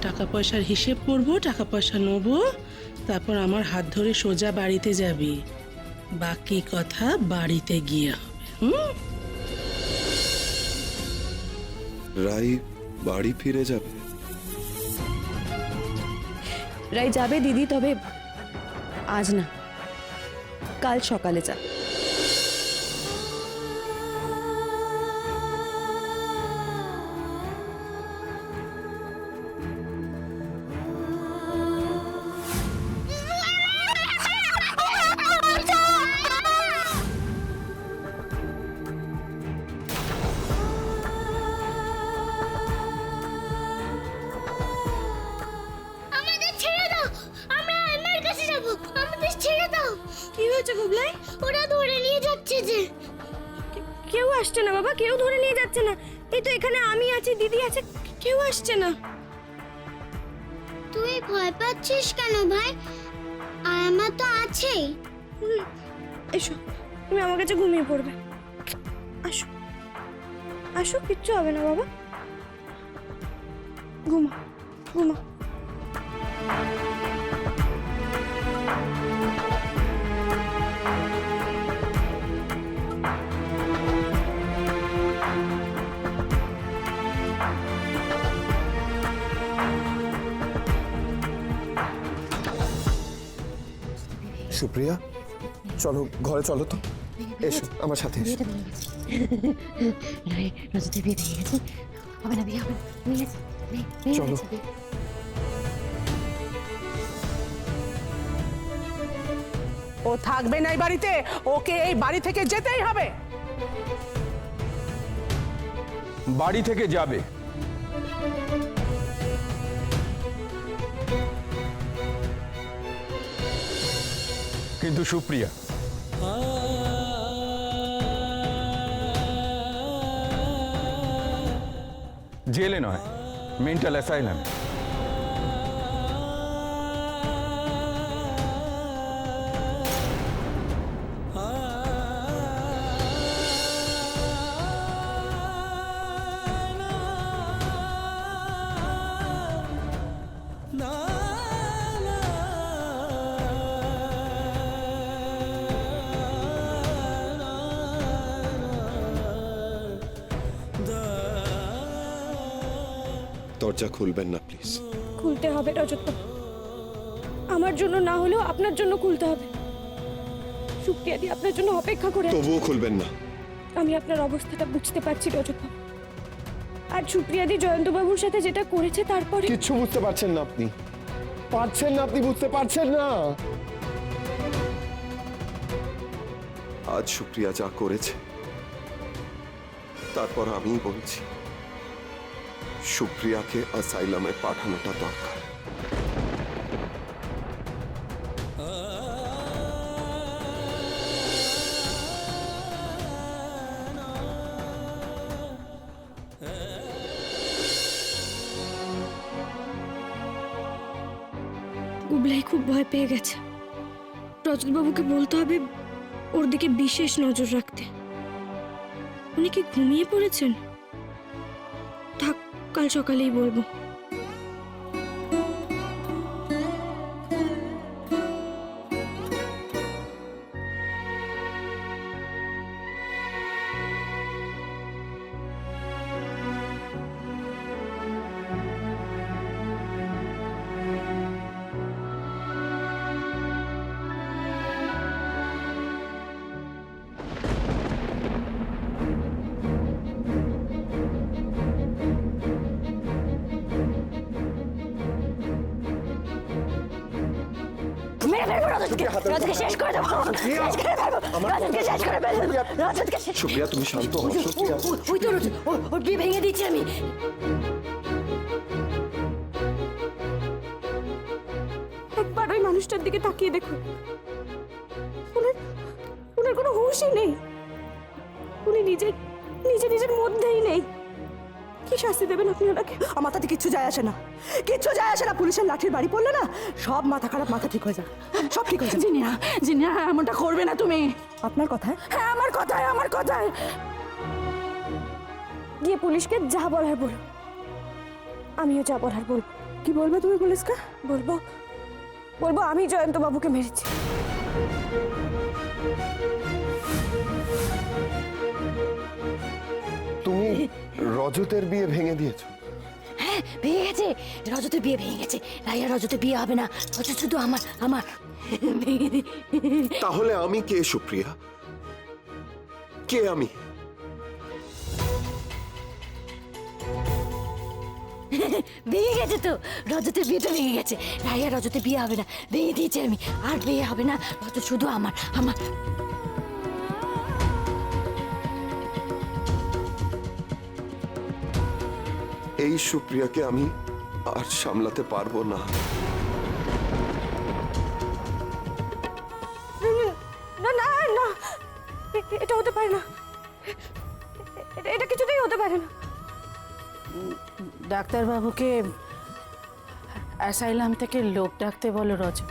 টাকা পয়সার হিসেব করব, টাকা পয়সা নেবো, তারপর আমার হাত ধরে সোজা বাড়িতে যাবি। বাকি কথা বাড়িতে গিয়ে হবে। রাই বাড়ি ফিরে যাবে? রাই যাবে দিদি, তবে আজ না, কাল সকালে যাবে। কি হয়েছে গুবলাই? ওরা ধরে নিয়ে যাচ্ছে যে। কেউ আসছে না বাবা, কেউ ধরে নিয়ে যাচ্ছে না। এই তো এখানে আমি আছি, দিদি আছে, কেউ আসছে না। তুই ভয় পাচ্ছিস কেন ভাই? আর আমার তো আছেই। এসো, তুমি আমার কাছে ঘুমিয়ে পড়বে। আসো আসো, কিচ্ছু হবে না বাবা, ঘুমা ঘুমা। সুপ্রিয়া, চলো ঘরে, চলো তো, এসো আমার সাথে এসো। চলো। ও থাকবে না এই বাড়িতে, ওকে এই বাড়ি থেকে যেতেই হবে। বাড়ি থেকে যাবে, কিন্তু সুপ্রিয়া জেলে নয়, মেন্টাল অ্যাসাইলামে। দরজা খুলবেন না প্লিজ। খুলতে হবে রজত, আমার জন্য না হলেও আপনার জন্য খুলতে হবে। সুপ্রিয়া দি আপনার জন্য অপেক্ষা করে আছে। তবুও খুলবেন না। আমি আপনার অবস্থাটা বুঝতে পারছি রজত, আর সুপ্রিয়া দি জয়ন্তবাবুর সাথে যেটা করেছে তারপরে। কিচ্ছু বুঝতে পারছেন না আপনি, পারছেন না, আপনি বুঝতে পারছেন না। আজ সুপ্রিয়া যা করেছে, তারপর আমি বলছি সুপ্রিয়াকে অ্যাসাইলামে পাঠানোটা দরকার। গুবলাই খুব ভয় পেয়ে গেছে। রজতবাবুকে বলতে হবে ওর দিকে বিশেষ নজর রাখতে। উনি কি ঘুমিয়ে পড়েছেন? থাক, কাল সকালেই বলবো। সুপ্রিয়া, তুমি শান্ত হও। সুপ্রিয়া, ওই তো ওর বিয়ে ভেঙে দিচ্ছি আমি। একবার ওই মানুষটার দিকে তাকিয়ে দেখুন, ওনার কোনো হুঁশই নেই। উনি নিজের মধ্যেই নেই। কি শাস্তি দেবেন আপনি ওনাকে? আমার তাতে কিচ্ছু যায় আসে না, কিচ্ছু যায় আসে না। পুলিশের লাঠির বাড়ি পড়লে না, সব মাথা খারাপ, মাথা ঠিক হয়ে যায়, সব ঠিক হয়ে যায়। জিনিয়া, জিনিয়া, এমনটা করবে না তুমি। আপনার কথায়? হ্যাঁ, আমার কথায়, আমার কথায়। গিয়ে পুলিশকে যা বলার বলো, আমিও যা বলার বলবো। কি বলবে তুমি পুলিশকে? বলবো বলবো আমি জয়ন্ত বাবুকে মেরেছি। তুমি রজতের বিয়ে ভেঙে দিয়েছো? হ্যাঁ ভেঙে গেছে, রজতের বিয়ে ভেঙে গেছে। রাইয়া রজতের বিয়ে হবে না, রজত শুধু আমার আমার ভেঙে দি- তাহলে আমি কে সুপ্রিয়া? কে আমি? ভেঙে গেছে তো, রজতের বিয়েটা ভেঙে গেছে। রাইয়া রজতের বিয়ে হবে না, ভেঙে দিয়েছি আমি। আর বিয়ে হবে না, রজত শুধু আমার আমার। এই সুপ্রিয়াকে আমি আর সামলাতে পারবো না। না না না, এটা হতে পারে না, এটা কিছুতেই হতে পারে না। ডাক্তারবাবুকে অ্যাসাইলাম থেকে লোক ডাকতে বলো রজত।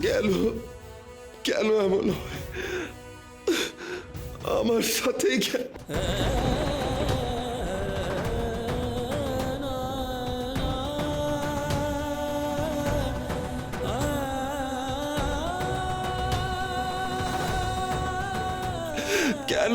কেন কেন এমন হয় আমার সাথে? কেন?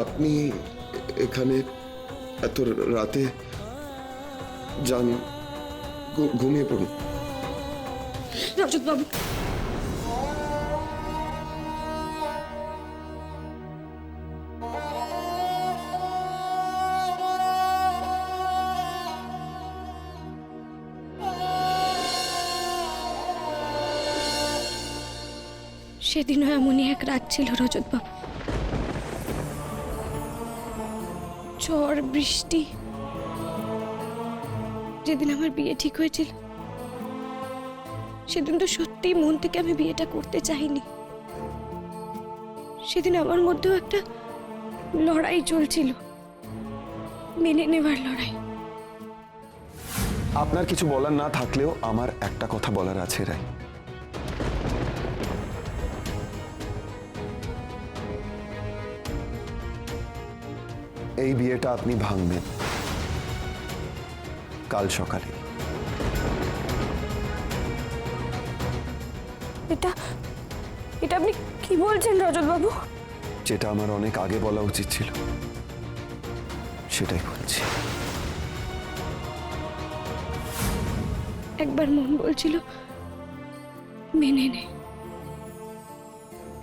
আপনি এখানে এত রাতে? যান, ঘুমিয়ে পড়ুন। রজত বাবু, সেদিনও এমনই এক রাত ছিল রজত বাবু। ঝড় বৃষ্টি, যেদিন আমার বিয়ে ঠিক হয়েছিল সেদিন তো সত্যি মন থেকে আমি বিয়েটা করতে চাইনি। সেদিন আমার মধ্যেও একটা লড়াই চলছিল, মেনে নেবার লড়াই। আপনার কিছু বলার না থাকলেও আমার একটা কথা বলার আছে রাই। এই বিয়েটা আপনি ভাঙবেন কাল সকালে। এটা এটা আপনি কি বলছেন রজত বাবু? যেটা আমার অনেক আগে বলা উচিত ছিল সেটাই বলছি। একবার মন বলছিল মেনে নে,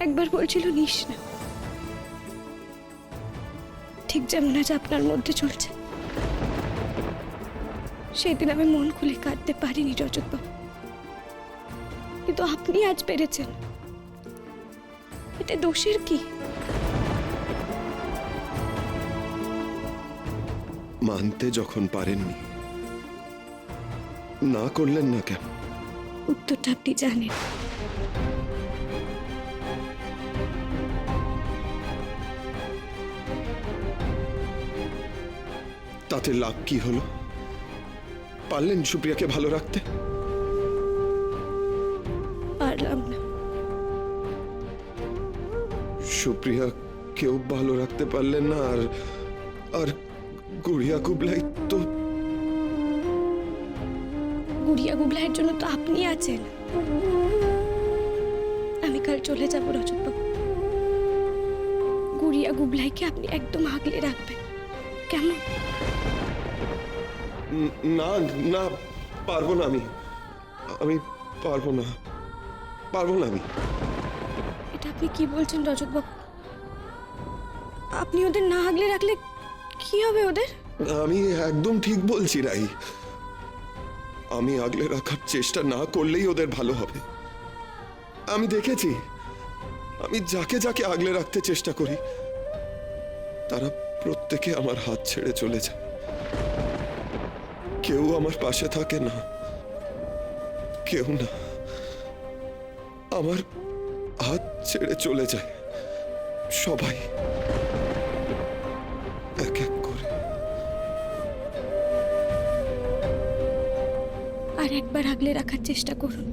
একবার বলছিল নিস না, ঠিক যেমন আজ আপনার মধ্যে চলছে। সেদিন আমি মন খুলে কাঁদতে পারিনি রজত বাবু, কিন্তু আপনি আজ পেরেছেন। এতে দোষের কি? মানতে যখন পারেননি, না করলেন না কেন? উত্তরটা আপনি জানেন। তাতে লাভ কি হলো? পারলেন সুপ্রিয়াকে ভালো রাখতে? পারলাম না। সুপ্রিয়া কেউ ভালো রাখতে পারলেন না, আর আর গুড়িয়া গুবলাই তো। গুড়িয়া গুবলাইয়ের জন্য তো আপনি আছেন। আমি কাল চলে যাব রজত বাবু, গুড়িয়া গুবলাইকে আপনি একদম আগলে রাখবেন, কেমন? না না, পারবো না। আমি পারবো না, পারবো না আমি। এটা আপনি কি বলছেন রজত বাবু? আপনি ওদের না আগলে রাখলে কি হবে ওদের? আমি একদম ঠিক বলছি রাই। আমি আগলে রাখার চেষ্টা না করলেই ওদের ভালো হবে। আমি দেখেছি, আমি যাকে যাকে আগলে রাখতে চেষ্টা করি তারা প্রত্যেকে আমার হাত ছেড়ে চলে যায়। কেউ আমার পাশে থাকে না, কেউ না। আমার হাত ছেড়ে চলে যায় সবাই, এক এক করে। আর একবার আগলে রাখার চেষ্টা করুন।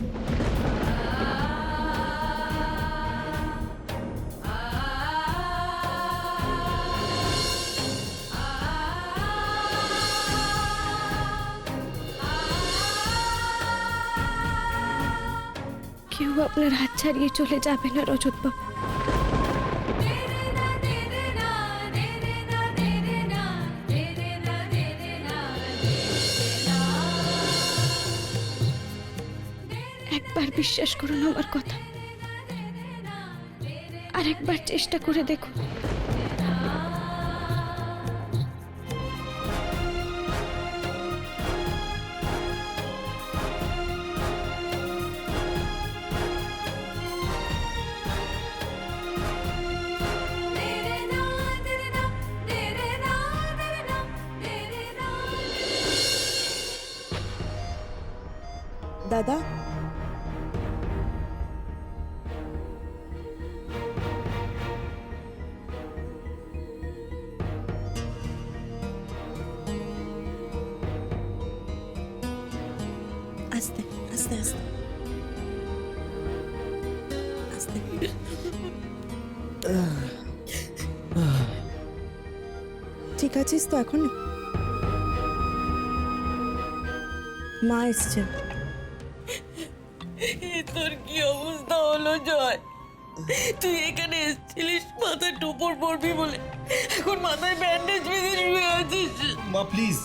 কেউ আপনার হাত ছাড়িয়ে চলে যাবে না রজত বাবু। একবার বিশ্বাস করুন আমার কথা, আর একবার চেষ্টা করে দেখুন। দাদা, আস্তে আস্তে আস্তে আস্তে। ঠিক আছিস তো এখন? মা এসছে। তোর কি অবস্থা হলো জয়? তুই এখানে এসেছিলিস মাথায় টোপর পরবি বলে, এখন মাথায় ব্যান্ডেজ বেঁধে শুয়ে আছিস। মা প্লিজ,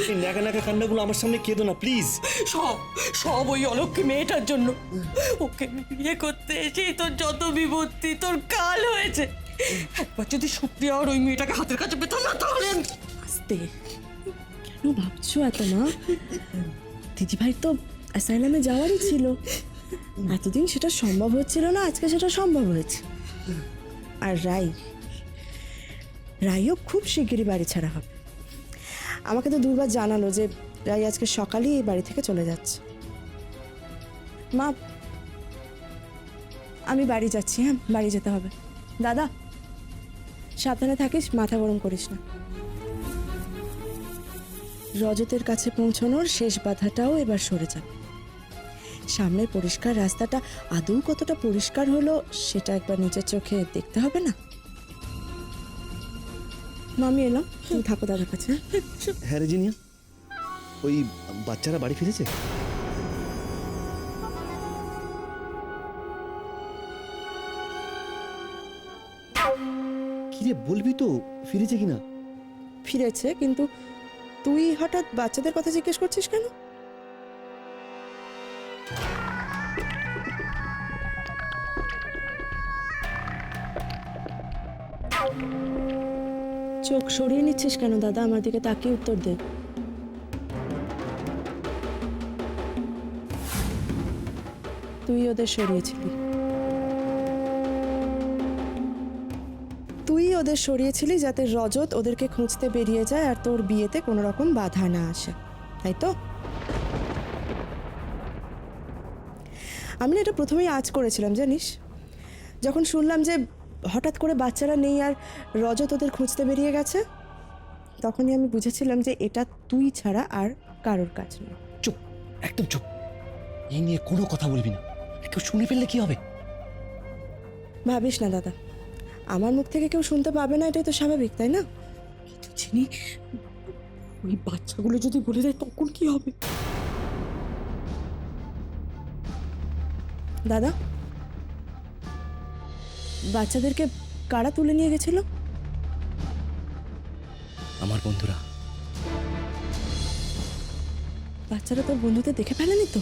এই নাকা নাকা কান্নাগুলো আমার সামনে কেঁদো না প্লিজ। সব সব ওই অলক্ষী মেয়েটার জন্য। ওকে বিয়ে করতে এসেই তোর যত বিপত্তি, তোর কাল হয়েছে। একবার যদি সুপ্রিয়া আর ওই মেয়েটাকে হাতের কাছে পেতাম না তাহলে। আস্তে, কেন ভাবছো এত মা? দিদিভাই তো অ্যাসাইলামে যাওয়ারই ছিল, এতদিন সেটা সম্ভব হচ্ছিল না, আজকে সেটা সম্ভব হয়েছে। আর রাইও খুব শিগগিরই বাড়ি ছাড়া হবে। আমাকে তো দুবার জানালো যে রাই আজকে সকালেই এই বাড়ি থেকে চলে যাচ্ছে। মা, আমি বাড়ি যাচ্ছি। হ্যাঁ, বাড়ি যেতে হবে। দাদা, সাবধানে থাকিস, মাথা গরম করিস না। রজতের কাছে পৌঁছানোর শেষ বাধাটাও এবার সরে যাবে। সামনের পরিষ্কার রাস্তাটা আদৌ কতটা পরিষ্কার হলো সেটা একবার নিজের চোখে দেখতে হবে না? মামি এলাম, তুমি থাকো দাদার কাছে। হ্যাঁ রেজিনিয়া, ওই বাচ্চারা বাড়ি ফিরেছে? কিরে বলবি তো ফিরেছে কিনা? ফিরেছে, কিন্তু তুই হঠাৎ বাচ্চাদের কথা জিজ্ঞেস করছিস কেন? চোখ সরিয়ে নিচ্ছিস কেন দাদা? আমার দিকে তাকিয়ে উত্তর দে। তুই ওদের সরিয়েছিলি, তুই ওদের সরিয়েছিলি যাতে রজত ওদেরকে খুঁজতে বেরিয়ে যায় আর তোর বিয়েতে কোনো রকম বাধা না আসে, তাই তো? আমি না এটা প্রথমেই আজ করেছিলাম জানিস, যখন শুনলাম যে হঠাৎ করে বাচ্চারা নেই আর রজত ওদের খুঁজতে বেরিয়ে গেছে, তখনই আমি বুঝেছিলাম যে এটা তুই ছাড়া আর কারোর কাজ নেই। চুপ, একদম চুপ। এই নিয়ে কোনো কথা বলবি না, কেউ শুনে ফেললে কি হবে? ভাবিস না দাদা, আমার মুখ থেকে কেউ শুনতে পাবে না, এটাই তো স্বাভাবিক, তাই না? চিনি, ওই বাচ্চাগুলো যদি বলে দেয় তখন কি হবে? দাদা, বাচ্চাদেরকে কারা তুলে নিয়ে গেছিল? আমার বন্ধুরা। বাচ্চারা তোর বন্ধুদের দেখে ফেলেনি তো?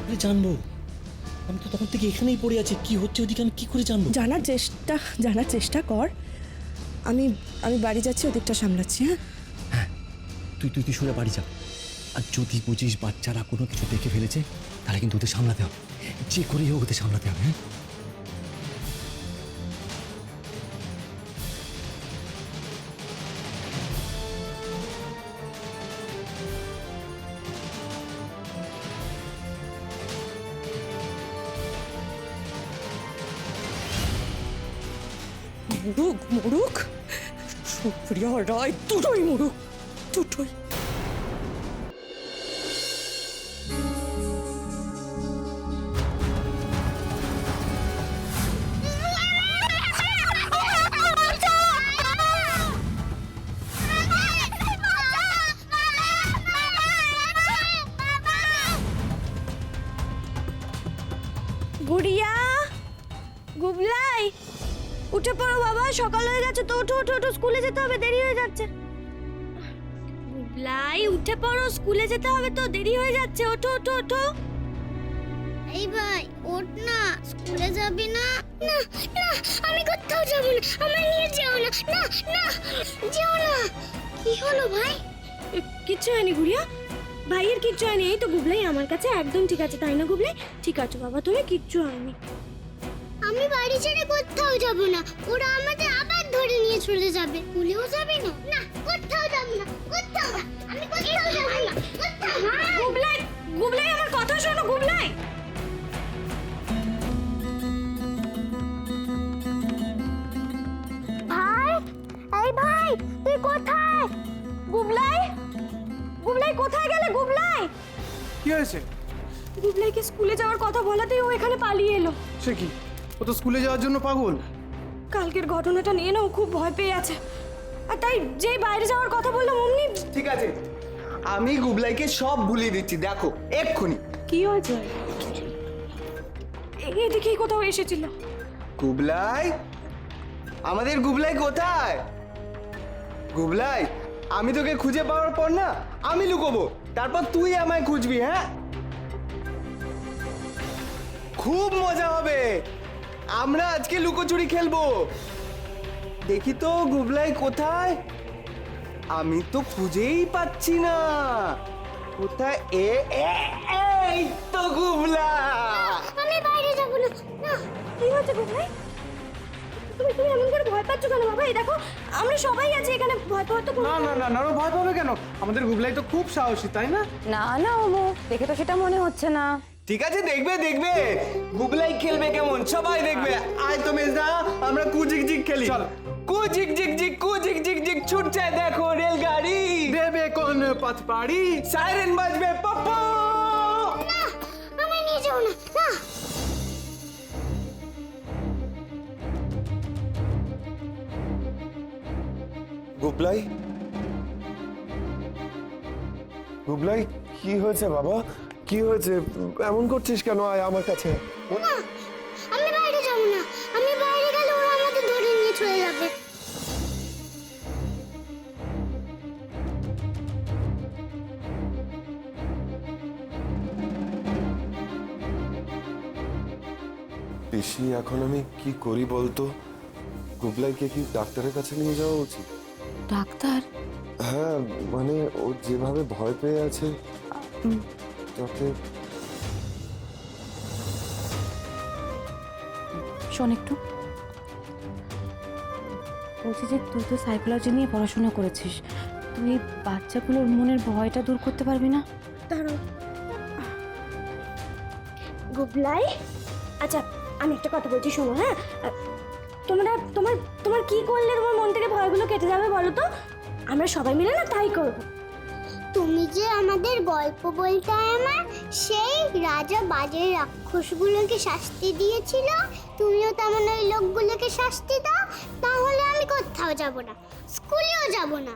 আরে জানবো, আমি তো তখন থেকে এখানেই পড়ে আছি, কি হচ্ছে ওদিকে আমি কি করে জানবো? জানার চেষ্টা কর। আমি আমি বাড়ি যাচ্ছি, ওদিকটা সামলাচ্ছি। হ্যাঁ, তুই সরে বাড়ি যা। আর যদি বুঝিস বাচ্চারা কোনো কিছু দেখে ফেলেছে, তাহলে কিন্তু ওদের সামলাতে হবে, যে করেই হোক ওদের সামলাতে হবে। হ্যাঁ, মুরুখ সুপ্রিয়া রায় দুটোই মুরুখ, দুটোই। গুড়িয়া, গুবলাই, উঠে পড়ো বাবা, সকাল হয়ে গেছে তো। ওঠো ওঠো ওঠো, স্কুলে যেতে হবে, দেরি হয়ে যাচ্ছে। গুবলাই উঠে পড়ো, স্কুলে যেতে হবে তো, দেরি হয়ে যাচ্ছে। ওঠো ওঠো ওঠো। এই ভাই ওঠ না, স্কুলে যাবি না? না না, আমি কোথাও যাব না, আমার নিয়ে যেও না। না না, যেও না। কি হলো ভাই? কিচ্ছু হয়নি গুড়িয়া, ভাইয়ের কিচ্ছু হয়নি। এই তো গুবলাই আমার কাছে একদম ঠিক আছে, তাই না গুবলাই? ঠিক আছে বাবা, তুমি কিচ্ছু হয়নি। আমি বাড়ি ছেড়ে কোথাও যাব না, ওরা আমাদের আবার ধরে নিয়ে চলে যাবে। স্কুলেও যাবে না? না, কোথাও যাব না, কোথাও না, আমি কোথাও যাব না, কোথাও না। গুবলাই, গুবলাই আমার কথা শোনো গুবলাই। ভাই, এই ভাই, তুই কোথায়? গুবলাই, গুবলাই কোথায় গেলে? গুবলাই, কি হয়েছে? গুবলাইকে স্কুলে যাওয়ার কথা বলাতেই ও এখানে পালিয়ে এলো। সে কি, ও তো স্কুলে যাওয়ার জন্য পাগল। কালকের ঘটনাটা নিয়ে না ও খুব ভয় পেয়ে আছে, আর তাই যেই বাইরে যাওয়ার কথা বললাম অমনি। ঠিক আছে, আমি গুবলাইকে সব ভুলিয়ে দিচ্ছি, দেখো এক্ষুনি। কি হয়েছে? এদিকেই কোথাও এসেছিল। গুবলাই, আমাদের গুবলাই কোথায়? গুবলাই, আমি তোকে খুঁজে পাওয়ার পর না আমি লুকোবো, তারপর তুই আমায় খুঁজবি। হ্যাঁ, খুব মজা হবে, আমরা আজকে লুকোচুরি খেলবো। দেখি তো গুবলাই কোথায়, আমি তো খুঁজেই পাচ্ছি না কোথায়। এই তো গুবলা। আমি বাইরে যাব না। না, কি হয়েছে গুবলাই? তুমি এমন করে ভয় পাচ্ছ কেন বাবা? এই দেখো আমরা সবাই আছি এখানে, ভয় পাওয়ার তো কোনো। না না না না, ও ভয় পাবে কেন? আমাদের গুবলাই তো খুব সাহসী, তাই না? না না ওমো, দেখে তো সেটা মনে হচ্ছে না। ঠিক আছে, দেখবে দেখবে গুবলাই খেলবে কেমন, সবাই দেখবে। আয় তো মেজদা, আমরা কুজিক জিক খেলি। চল, কুজিক জিক জিক, কুজিক জিক জিক ছুটছে দেখো রেলগাড়ি, দেবে কোন পথ পাড়ি, সাইরেন বাজবে পপ্পো। না, আমি নিয়ে যাও না। না, গুবলাই, গুবলাই, কি হয়েছে বাবা? কি হয়েছে? এমন করছিস কেন? আয় আমার কাছে। না, আমি বাইরে যাব না। আমি বাইরে গেলে ওরা আমাদের ধরে নিয়ে চলে পিসি, এখন আমি কি করি বলতো? গুবলাইকে কি ডাক্তারের কাছে নিয়ে যাওয়া উচিত? ডাক্তার? হ্যাঁ, মানে ও যেভাবে ভয় পেয়ে আছে তাতে। শোন একটু, বলছি যে তুই তো সাইকোলজি নিয়ে পড়াশোনা করেছিস, তুই বাচ্চাগুলোর মনের ভয়টা দূর করতে পারবি না? দাঁড়াও গুবলাই, আচ্ছা আমি একটা কথা বলছি শোনো। হ্যাঁ, তোমরা তোমার তোমার কি করলে তোমার মন থেকে ভয়গুলো কেটে যাবে বলো তো? আমরা সবাই মিলে না তাই করব। তুমি যে আমাদের গল্প বলতে আমার সেই রাজা বাজে রাক্ষসগুলোকে শাস্তি দিয়েছিল, তুমিও তেমন ওই লোকগুলোকে শাস্তি দাও, তাহলে আমি কোথাও যাব না, স্কুলেও যাব না।